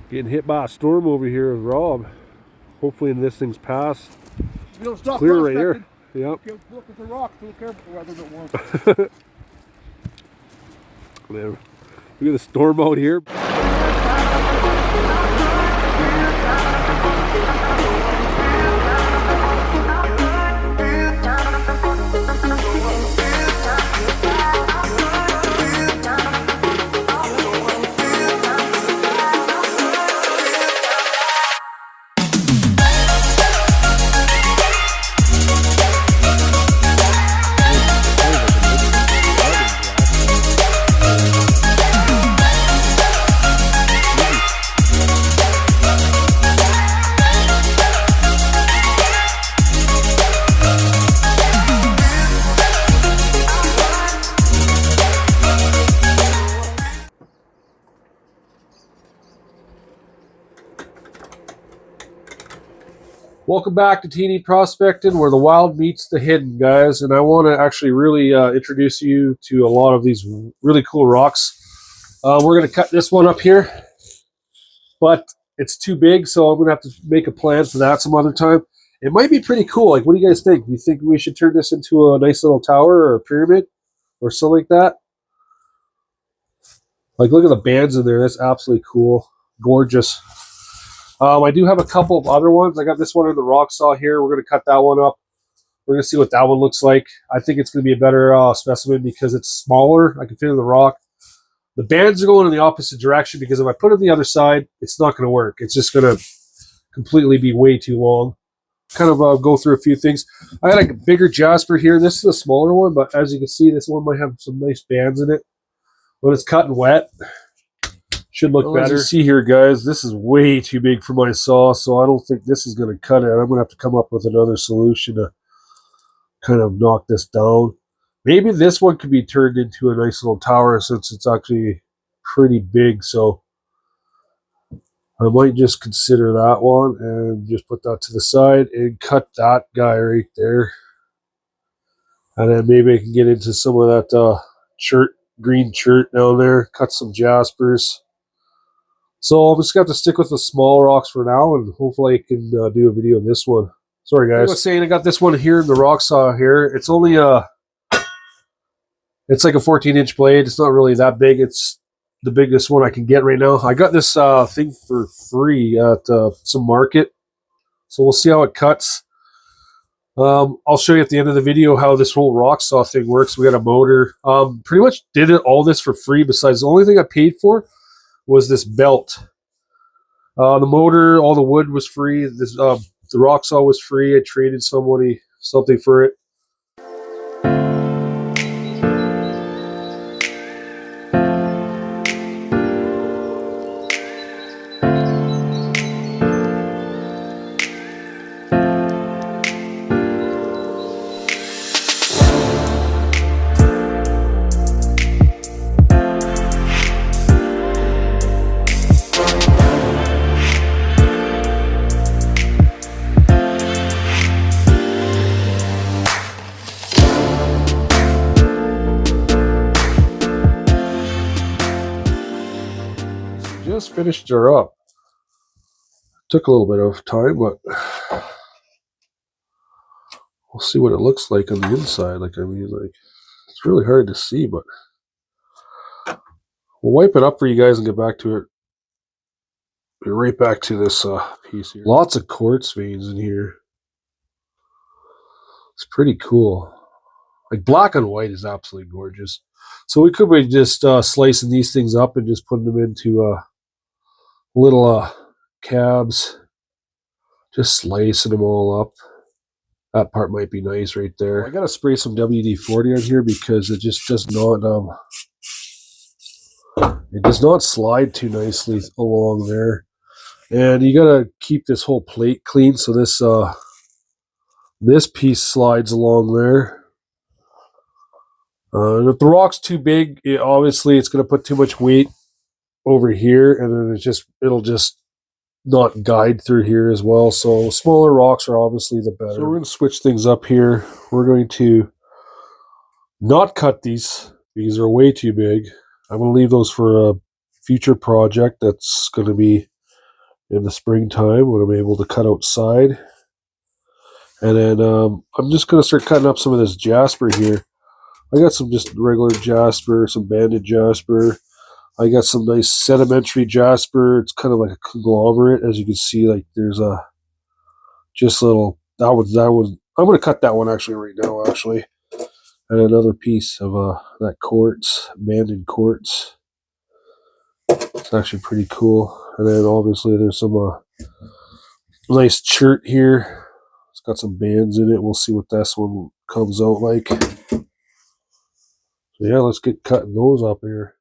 Getting hit by a storm over here with Rob. Hopefully this thing's passed. You don't stop clear right here. Yep. Look at the rocks. Be careful the weather don't want. There. Look at the storm out here. Welcome back to TD Prospecting, where the wild meets the hidden, guys. And I want to actually really introduce you to a lot of these really cool rocks. We're going to cut this one up here, but it's too big, so I'm going to have to make a plan for that some other time. It might be pretty cool. Like, what do you guys think? Do you think we should turn this into a nice little tower or a pyramid or something like that? Like, look at the bands in there. That's absolutely cool. Gorgeous. I do have a couple of other ones. I got this one in the rock saw here. We're going to cut that one up. We're going to see what that one looks like. I think it's going to be a better specimen because it's smaller. I can fit in the rock. The bands are going in the opposite direction because if I put it on the other side, it's not going to work. It's just going to completely be way too long. Kind of go through a few things. I got a bigger Jasper here. This is a smaller one, but as you can see, this one might have some nice bands in it. When it's cut and wet, should look better. As you see here, guys, this is way too big for my saw, so I don't think this is going to cut it. I'm going to have to come up with another solution to kind of knock this down. Maybe this one could be turned into a nice little tower since it's actually pretty big, so I might just consider that one and just put that to the side and cut that guy right there. And then maybe I can get into some of that Chert, green Chert down there, cut some Jaspers. So I'm just going to have to stick with the small rocks for now, and hopefully I can do a video of this one. Sorry, guys. I was saying I got this one here in the rock saw here. It's only it's like a 14-inch blade. It's not really that big. It's the biggest one I can get right now. I got this thing for free at some market, so we'll see how it cuts. I'll show you at the end of the video how this whole rock saw thing works. We got a motor. Pretty much did all this for free. Besides, the only thing I paid for was this belt. The motor, all the wood was free. This the rock saw was free. I traded somebody something for it. Just finished her up. Took a little bit of time, but we'll see what it looks like on the inside. Like, I mean, like, it's really hard to see, but we'll wipe it up for you guys and get back to it. Be right back to this piece here. Lots of quartz veins in here. It's pretty cool. Like, black and white is absolutely gorgeous. So we could be just slicing these things up and just putting them into little cabs, just slicing them all up. That part might be nice right there. I gotta spray some WD-40 on here because it just does not slide too nicely along there. And you gotta keep this whole plate clean so this this piece slides along there. And if the rock's too big, obviously it's gonna put too much weight over here, and then it'll just not guide through here as well. So smaller rocks are obviously the better. So we're going to switch things up here. We're going to not cut these because they're way too big. I'm going to leave those for a future project that's going to be in the springtime when I'm able to cut outside. And then I'm just going to start cutting up some of this Jasper here. I got some just regular Jasper, some banded Jasper. I got some nice sedimentary Jasper. It's kind of like a conglomerate, as you can see. Like there's a just little that one. I'm going to cut that one actually right now. Actually, and another piece of that quartz, banded quartz. It's actually pretty cool. And then obviously there's some nice chert here. It's got some bands in it. We'll see what this one comes out like. So yeah, let's get cutting those up here.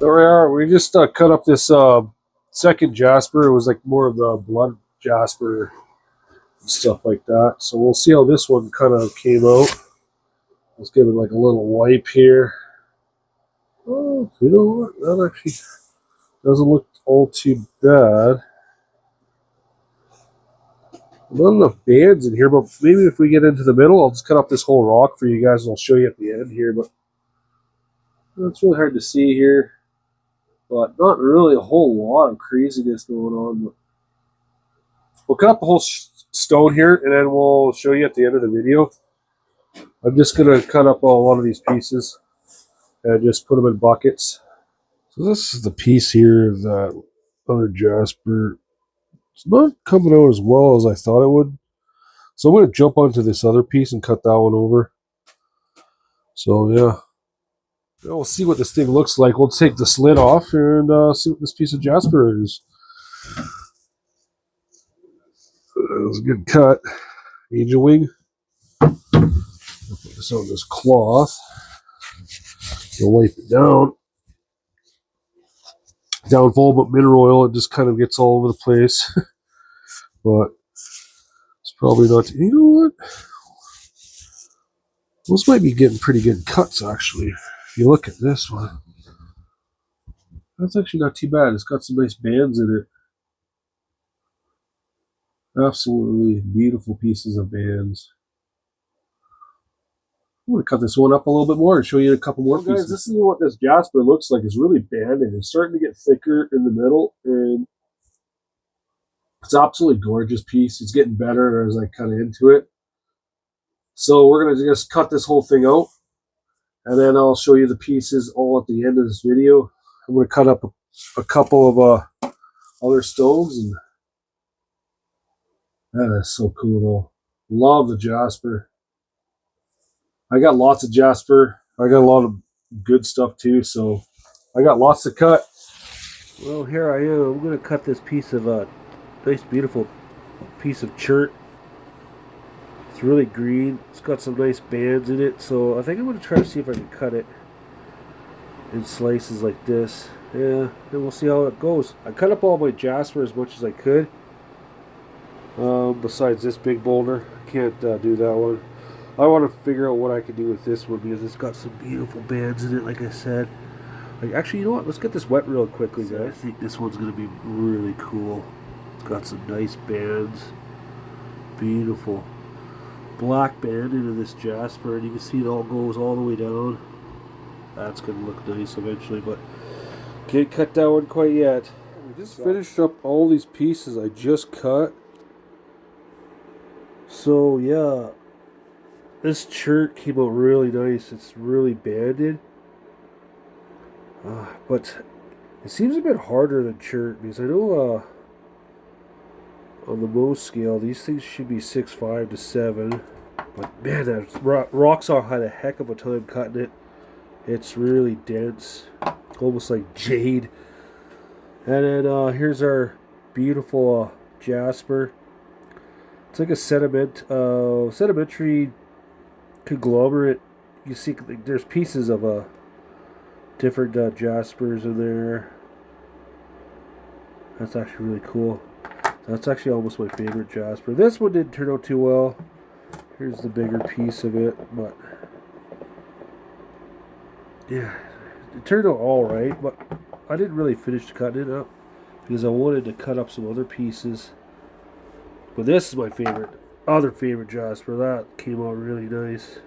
There we are. We just cut up this second Jasper. It was like more of the blood Jasper and stuff like that. So we'll see how this one kind of came out. Let's give it like a little wipe here. Oh, you know what? That actually doesn't look all too bad. Not enough bands in here, but maybe if we get into the middle, I'll just cut up this whole rock for you guys and I'll show you at the end here. But it's really hard to see here. But not really a whole lot of craziness going on. But we'll cut up the whole stone here, and then we'll show you at the end of the video. I'm just going to cut up a lot of these pieces and just put them in buckets. So this is the piece here of that other Jasper. It's not coming out as well as I thought it would. So I'm going to jump onto this other piece and cut that one over. So yeah. We'll see what this thing looks like. We'll take this lid off and see what this piece of Jasper is. That was a good cut. Angel wing. I'll put this on this cloth. We'll wipe it down. Downfall, but mineral oil, it just kind of gets all over the place. But it's probably not. You know what? Those might be getting pretty good cuts, actually. If you look at this one, that's actually not too bad. It's got some nice bands in it. Absolutely beautiful pieces of bands. I'm going to cut this one up a little bit more and show you a couple more pieces. Guys, this is what this Jasper looks like. It's really banded. It's starting to get thicker in the middle, and it's an absolutely gorgeous piece. It's getting better as I cut into it. So we're going to just cut this whole thing out, and then I'll show you the pieces all at the end of this video. I'm going to cut up a couple of other stones, and that is so cool though. Love the Jasper. I got lots of Jasper. I got a lot of good stuff too, so I got lots to cut. Well, here I am. I'm going to cut this piece of nice, beautiful piece of chert. It's really green. It's got some nice bands in it, so I think I'm going to try to see if I can cut it in slices like this. Yeah, and we'll see how it goes. I cut up all my Jasper as much as I could. Besides this big boulder, I can't do that one. I want to figure out what I can do with this one because it's got some beautiful bands in it, like I said. Like, actually, you know what? Let's get this wet real quickly, guys. I think this one's going to be really cool. It's got some nice bands. Beautiful. Black band into this Jasper, and you can see it all goes all the way down. That's going to look nice eventually, but can't cut that one quite yet. We just finished up all these pieces I just cut. So, yeah. This chert came out really nice. It's really banded. But it seems a bit harder than chert because I know on the Mohs scale these things should be 6.5 to 7. But man, that Rocksaw had a heck of a time cutting it. It's really dense, almost like jade. And then here's our beautiful Jasper. It's like a sedimentary conglomerate. You see, like, there's pieces of different Jaspers in there. That's actually really cool. That's actually almost my favorite Jasper. This one didn't turn out too well. Here's the bigger piece of it, but yeah, it turned out all right. But I didn't really finish cutting it up because I wanted to cut up some other pieces. But this is my other favorite Jasper. That came out really nice.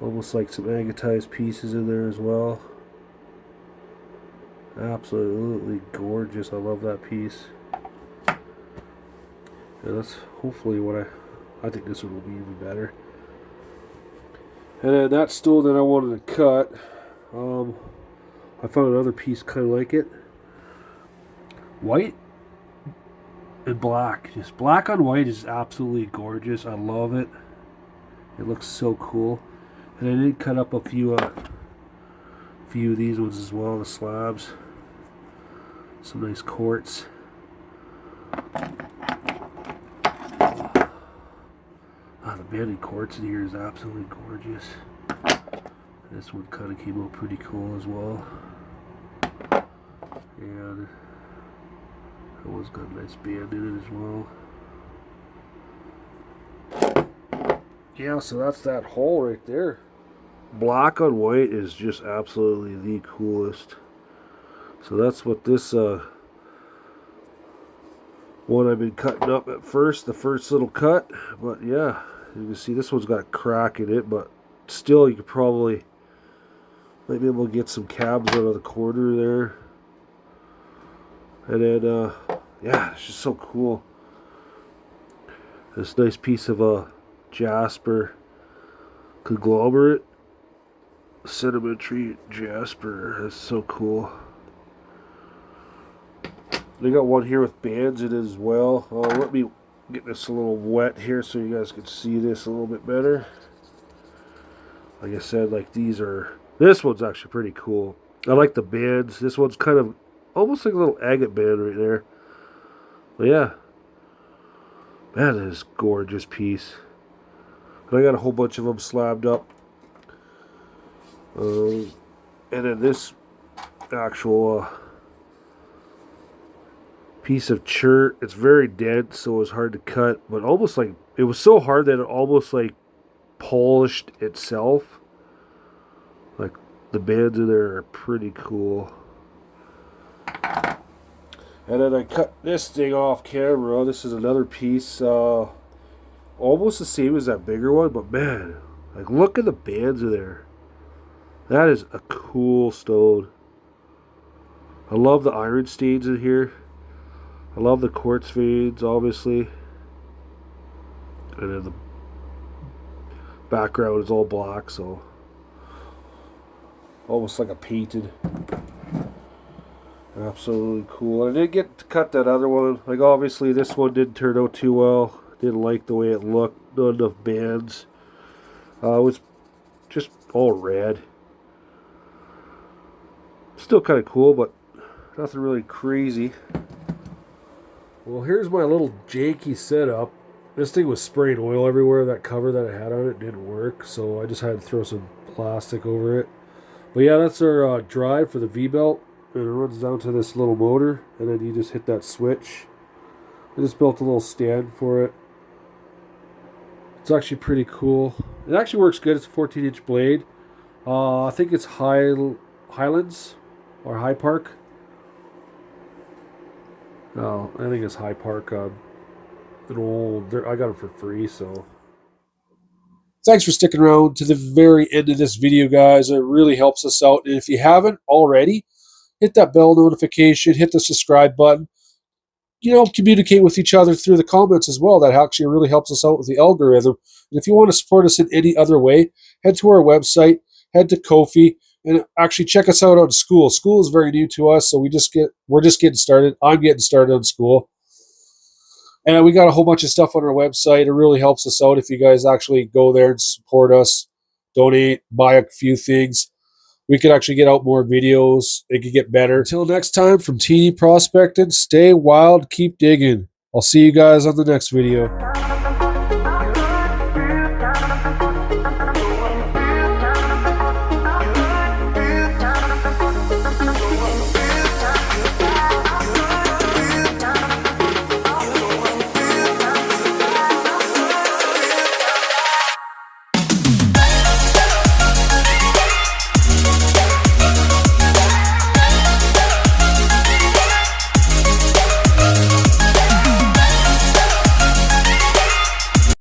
Almost like some agatized pieces in there as well. Absolutely gorgeous. I love that piece. And that's hopefully what I think this one will be even better. And then that stool that I wanted to cut, I found another piece kind of like it. White and black. Just black on white is absolutely gorgeous. I love it. It looks so cool. And I did cut up a few of these ones as well, the slabs. Some nice quartz. The banded quartz in here is absolutely gorgeous. This one kind of came out pretty cool as well. And that one's got a nice band in it as well. Yeah, so that's that hole right there. Black on white is just absolutely the coolest. So that's what this one I've been cutting up at first, the first little cut. But yeah, you can see this one's got a crack in it, but still you could probably might be able to get some cabs out of the corner there. And then yeah, it's just so cool. This nice piece of a Jasper conglomerate. Sedimentary Jasper. That's so cool. They got one here with bands in it as well. Let me get this a little wet here so you guys can see this a little bit better. Like I said, like this one's actually pretty cool. I like the bands. This one's kind of almost like a little agate band right there. But yeah, man, that is a gorgeous piece. And I got a whole bunch of them slabbed up. And then this actual piece of chert, it's very dense, so it was hard to cut, but almost like it was so hard that it almost like polished itself. Like the bands in there are pretty cool. And then I cut this thing off camera. This is another piece, almost the same as that bigger one, but man, like look at the bands in there. That is a cool stone. I love the iron stains in here. I love the quartz veins, obviously. And then the background is all black, so almost like a painted. Absolutely cool. And I didn't get to cut that other one. Like obviously this one didn't turn out too well. Didn't like the way it looked. Not enough bands. It was just all red. Still kind of cool, but nothing really crazy. Well, here's my little janky setup. This thing was spraying oil everywhere. That cover that I had on it didn't work, so I just had to throw some plastic over it. But yeah, that's our drive for the V-belt. And it runs down to this little motor, and then you just hit that switch. I just built a little stand for it. It's actually pretty cool. It actually works good. It's a 14-inch blade. I think it's Highlands or High Park. Oh, I think it's High Park. I got them for free, so. Thanks for sticking around to the very end of this video, guys. It really helps us out. And if you haven't already, hit that bell notification, hit the subscribe button. You know, communicate with each other through the comments as well. That actually really helps us out with the algorithm. And if you want to support us in any other way, head to our website, head to Ko-fi, and actually check us out on school. School is very new to us, so we're just getting started. I'm getting started on school. And we got a whole bunch of stuff on our website. It really helps us out if you guys actually go there and support us, donate, buy a few things. we could actually get out more videos. It could get better. Until next time, from TD Prospecting, stay wild, keep digging. I'll see you guys on the next video.